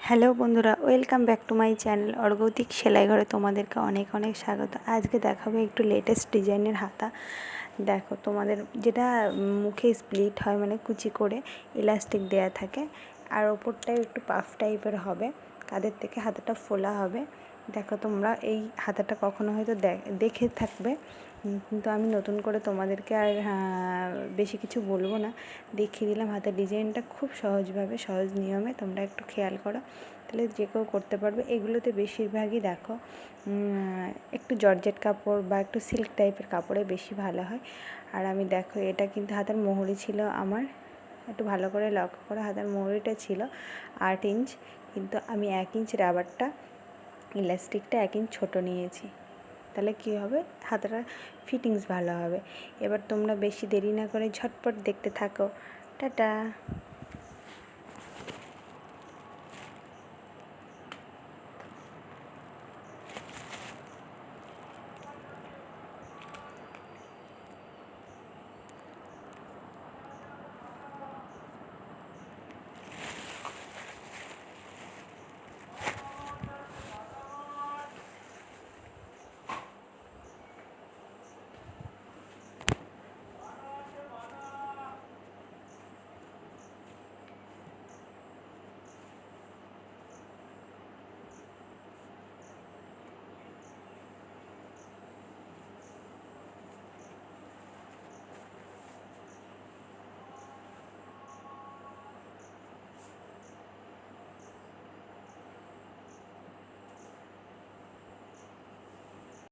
Hello বন্ধুরা, welcome back to my channel অর্গৌতিক সেলাই ঘরে তোমাদেরকে অনেক অনেক স্বাগত। আজকে দেখাবো একটু লেটেস্ট ডিজাইনের হাতা। দেখো, তোমাদের যেটা মুখে স্প্লিট হয়, মানে কুচি করে ইলাস্টিক দেয়া থাকে, আর ওপরটায় একটু পাফ টাইপের হবে, কাঁধের থেকে হাতাটা ফোলা হবে। দেখো, তোমরা এই হাতাটা কখনো হয়তো দেখে থাকবে, কিন্তু আমি নতুন করে তোমাদেরকে আর বেশি কিছু বলবো না, দেখিয়ে দিলাম। হাতের ডিজাইনটা খুব সহজভাবে, সহজ নিয়মে, তোমরা একটু খেয়াল করো, তাহলে যে কেউ করতে পারবে। এগুলোতে বেশিরভাগই দেখো একটু জর্জেট কাপড় বা একটু সিল্ক টাইপের কাপড়ে বেশি ভালো হয়। আর আমি দেখো, এটা কিন্তু হাতের মোহরি ছিল আমার, একটু ভালো করে লক্ষ্য করো, হাতের মোহরিটা ছিল 8 ইঞ্চ, কিন্তু আমি 1 ইঞ্চ রাবারটা, ইলাস্টিকটা 1 ইঞ্চ ছোটো নিয়েছি। তাহলে কী হবে, হাতাটা ফিটিংস ভালো হবে। এবার তোমরা বেশি দেরি না করে ঝটপট দেখতে থাকো। টাটা।